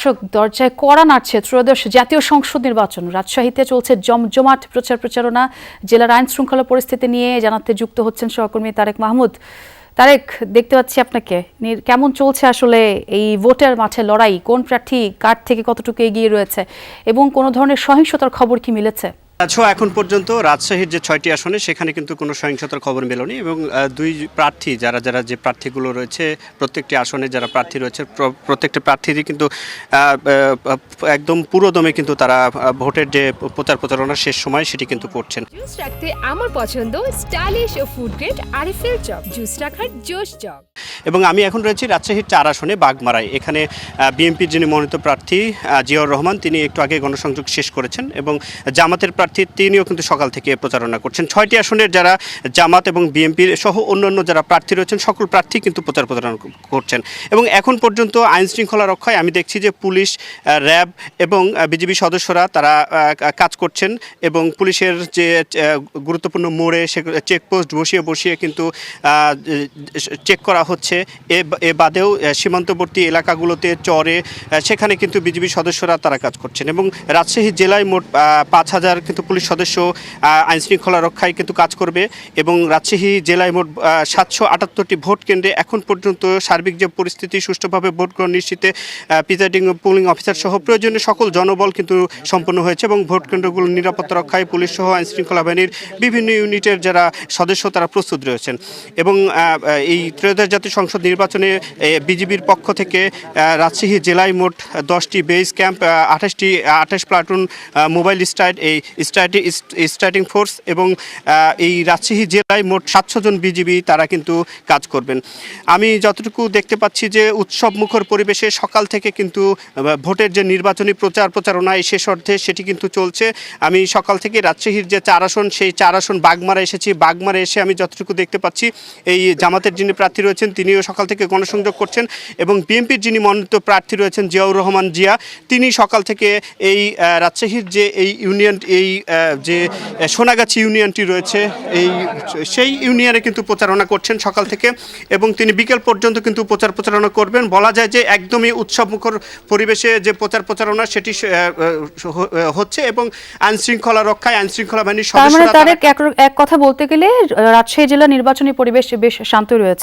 দর্শক দরজায় কড়া নাড়ছে ত্রয়োদশ জাতীয় সংসদ নির্বাচন। রাজশাহীতে চলছে জমজমাট প্রচারণা। জেলার আইন শৃঙ্খলা পরিস্থিতি নিয়ে জানাতে যুক্ত হচ্ছেন সহকর্মী তারেক মাহমুদ। তারেক, দেখতে পাচ্ছি আপনাকে। কেমন চলছে আসলে এই ভোটের মাঠে লড়াই? কোন প্রার্থী কার থেকে কতটুকু এগিয়ে রয়েছে এবং কোনো ধরনের সহিংসতার খবর কি মিলেছে? এখন পর্যন্ত রাজশাহীর যে ৬টি আসনে সেখানে কিন্তু কোনো সহিংসতার খবর মেলেনি এবং দুই প্রার্থী যারা যে প্রার্থীগুলো রয়েছে প্রত্যেকটি আসনে যারা প্রার্থী রয়েছে প্রত্যেকটি প্রার্থীরই কিন্তু একদম পুরোদমে কিন্তু তারা ভোটের যে প্রচারণার শেষ সময় সেটি কিন্তু করছেন। জুস রাখতে আমার পছন্দ স্টাইলিশ ও ফুড গ্রেড আরিফেল চক। জুস রাখার জোশ চক। এবং আমি এখন রয়েছি রাজশাহীর ৪ আসনে বাগমারায়। এখানে বিএনপির যিনি মনোনীত প্রার্থী জিয়াউর রহমান তিনি একটু আগে গণসংযোগ শেষ করেছেন এবং জামাতের প্রার্থী তিনিও কিন্তু সকাল থেকে প্রচারণা করছেন। ৬টি আসনের যারা জামাত এবং বিএনপির সহ অন্যান্য যারা প্রার্থী রয়েছেন সকল প্রার্থী কিন্তু প্রচারণা করছেন এবং এখন পর্যন্ত আইন শৃঙ্খলা রক্ষায় আমি দেখছি যে পুলিশ, র্যাব এবং বিজিবি সদস্যরা তারা কাজ করছেন এবং পুলিশের যে গুরুত্বপূর্ণ মোড়ে সে চেকপোস্ট বসিয়ে কিন্তু চেক করা হচ্ছে। এ বাদেও সীমান্তবর্তী এলাকাগুলোতে চরে সেখানে কিন্তু বিজিবি সদস্যরা তারা কাজ করছেন এবং রাজশাহী জেলায় মোট ৫,০০০ কিন্তু পুলিশ সদস্য আইন শৃঙ্খলা রক্ষায় কিন্তু কাজ করবে এবং রাজশাহী জেলায় মোট ৭৭৮টি ভোট কেন্দ্রে এখন পর্যন্ত সার্বিক যে পরিস্থিতি সুষ্ঠুভাবে ভোট গ্রহণ নিশ্চিতে প্রিজাইডিং পোলিং অফিসার সহ প্রয়োজনীয় সকল জনবল কিন্তু সম্পন্ন হয়েছে এবং ভোট কেন্দ্রগুলোর নিরাপত্তা রক্ষায় পুলিশ সহ আইন শৃঙ্খলা বাহিনীর বিভিন্ন ইউনিটের যারা সদস্য তারা প্রস্তুত রয়েছেন এবং এই ত্রয়োদশ জাতীয় সংসদ নির্বাচনে বিজিবির পক্ষ থেকে রাজশাহী জেলায় মোট 10টি base camp, 28 platoon mobile striking force এবং এই রাজশাহী জেলায় মোট 700 জন বিজিবি তারা কিন্তু কাজ করবেন। আমি যতটুকু দেখতে পাচ্ছি যে উৎসব মুখর পরিবেশে সকাল থেকে কিন্তু ভোটের যে নির্বাচনী প্রচারণা এই শেষ অর্ধে সেটি কিন্তু চলছে। আমি সকাল থেকে রাজশাহীর যে 4 আসন সেই 4 আসন বাগমারা এসেছি। বাগমারা এসে আমি যতটুকু দেখতে পাচ্ছি এই জামাতের যিনি প্রার্থী রয়েছেন তিনিও সকাল থেকে গণসংযোগ করছেন এবং বিএনপির যিনি মনোনীত প্রার্থী রয়েছেন জিয়াউর রহমান জিয়া তিনি সকাল থেকে এই রাজশাহীর যে এই ইউনিয়ন যে সোনাগাছি ইউনিয়নটি রয়েছে সেই ইউনিয়নে কিন্তু প্রচারণা করছেন সকাল থেকে এবং তিনি বিকেল পর্যন্ত কিন্তু প্রচারণা করবেন। বলা যায় যে একদমই উৎসবমুখর পরিবেশে যে প্রচারণা সেটি হচ্ছে এবং আইন শৃঙ্খলা রক্ষায় আইন শৃঙ্খলা বাহিনীর সদস্যরা এক কথা বলতে গেলে রাজশাহী জেলা নির্বাচনী পরিবেশ বেশ শান্ত রয়েছে।